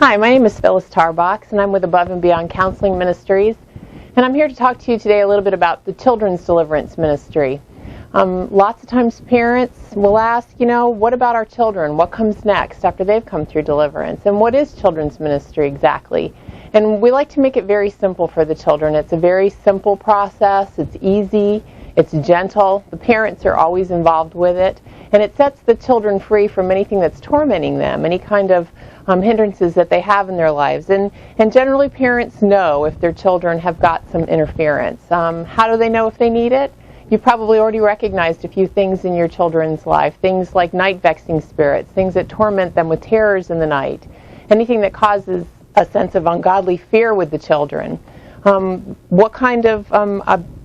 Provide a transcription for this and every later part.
Hi, my name is Phyllis Tarbox, and I'm with Above and Beyond Counseling Ministries. And I'm here to talk to you today a little bit about the Children's Deliverance Ministry. Lots of times parents will ask, what about our children? What comes next after they've come through deliverance? And what is children's ministry exactly? And we like to make it very simple for the children. It's a very simple process. It's easy. It's gentle. The parents are always involved with it. And it sets the children free from anything that's tormenting them, any kind of hindrances that they have in their lives. And generally parents know if their children have got some interference. How do they know if they need it? You've probably already recognized a few things in your children's life, things like night vexing spirits, things that torment them with terrors in the night, anything that causes a sense of ungodly fear with the children. What kind of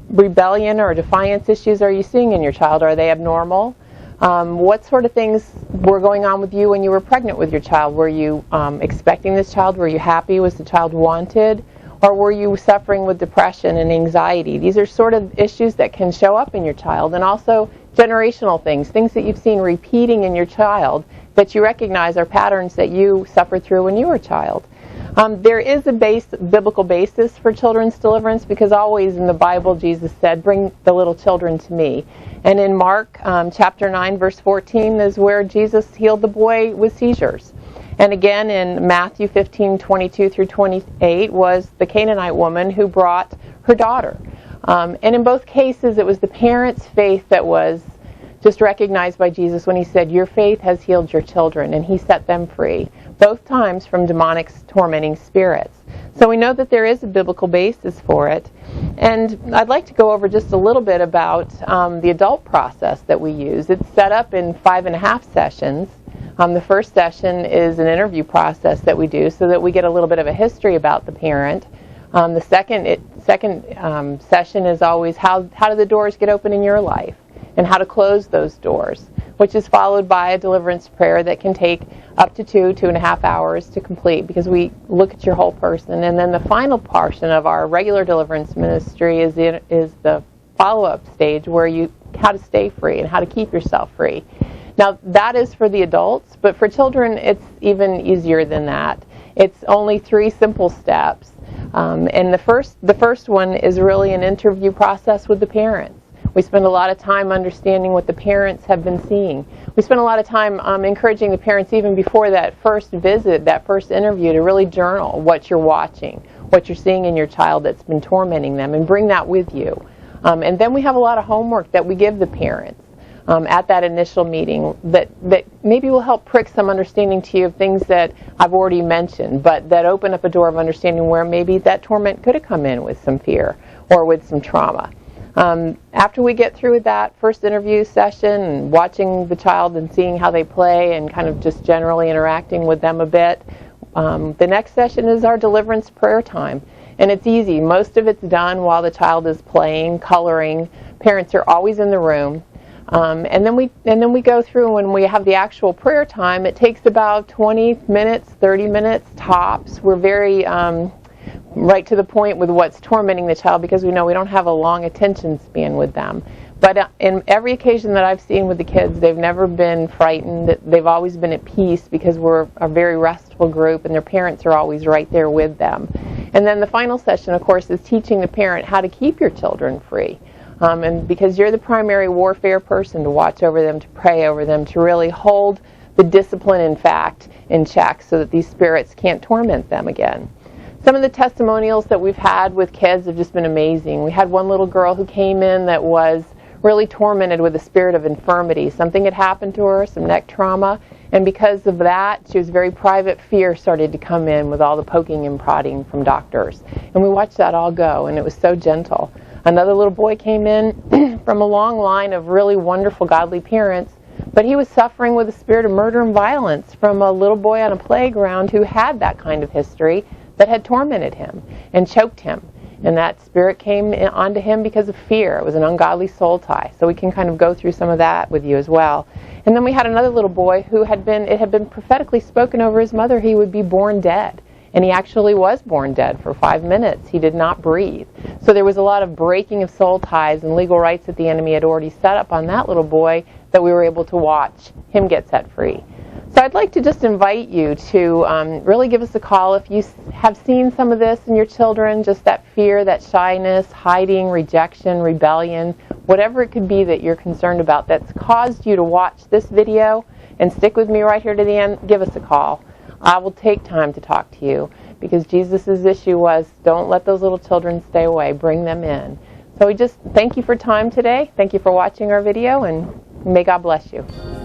rebellion or defiance issues are you seeing in your child? Are they abnormal? What sort of things were going on with you when you were pregnant with your child? Were you expecting this child? Were you happy? Was the child wanted? Or were you suffering with depression and anxiety? These are sort of issues that can show up in your child. And also generational things that you've seen repeating in your child that you recognize are patterns that you suffered through when you were a child. There is a biblical basis for children's deliverance because always in the Bible Jesus said, "Bring the little children to me." And in Mark chapter 9 verse 14 is where Jesus healed the boy with seizures. And again in Matthew 15:22 through 28 was the Canaanite woman who brought her daughter. And in both cases it was the parents' faith that was just recognized by Jesus when he said, "Your faith has healed your children," and he set them free, both times from demonic tormenting spirits. So we know that there is a biblical basis for it. And I'd like to go over just a little bit about the adult process that we use. It's set up in 5.5 sessions. The first session is an interview process that we do so that we get a little bit of a history about the parent. The second session is always how do the doors get open in your life and how to close those doors, which is followed by a deliverance prayer that can take up to 2.5 hours to complete because we look at your whole person. And then the final portion of our regular deliverance ministry is the follow-up stage where how to stay free and how to keep yourself free. Now that is for the adults, but for children it's even easier than that. It's only 3 simple steps. And the first one is really an interview process with the parents. We spend a lot of time understanding what the parents have been seeing. We spend a lot of time encouraging the parents even before that first visit, that first interview, to really journal what you're watching, what you're seeing in your child that's been tormenting them, and bring that with you. And then we have a lot of homework that we give the parents at that initial meeting that maybe will help prick some understanding to you of things that I've already mentioned, but that open up a door of understanding where maybe that torment could have come in with some fear or with some trauma. After we get through that first interview session and watching the child and seeing how they play and kind of just generally interacting with them a bit, the next session is our deliverance prayer time. And it's easy. Most of it's done while the child is playing, coloring. Parents are always in the room. And then we go through, and when we have the actual prayer time, it takes about 20 minutes, 30 minutes tops. We're very right to the point with what's tormenting the child because we know we don't have a long attention span with them. But in every occasion that I've seen with the kids, they've never been frightened. They've always been at peace because we're a very restful group and their parents are always right there with them. And then the final session, of course, is teaching the parent how to keep your children free. And because you're the primary warfare person to watch over them, to pray over them, to really hold the discipline, in fact, in check so that these spirits can't torment them again. Some of the testimonials that we've had with kids have just been amazing. We had one little girl who came in that was really tormented with a spirit of infirmity. Something had happened to her, some neck trauma, and because of that, she was very private fear started to come in with all the poking and prodding from doctors. And we watched that all go, and it was so gentle. Another little boy came in from a long line of really wonderful, godly parents, but he was suffering with a spirit of murder and violence from a little boy on a playground who had that kind of history that had tormented him and choked him. And that spirit came onto him because of fear. It was an ungodly soul tie. So we can kind of go through some of that with you as well. And then we had another little boy who it had been prophetically spoken over his mother he would be born dead. And he actually was born dead for 5 minutes. He did not breathe. So there was a lot of breaking of soul ties and legal rights that the enemy had already set up on that little boy that we were able to watch him get set free. So I'd like to just invite you to really give us a call if you have seen some of this in your children, just that fear, that shyness, hiding, rejection, rebellion, whatever it could be that you're concerned about that's caused you to watch this video and stick with me right here to the end. Give us a call. I will take time to talk to you, because Jesus' issue was, don't let those little children stay away, bring them in. So we just thank you for time today. Thank you for watching our video, and may God bless you.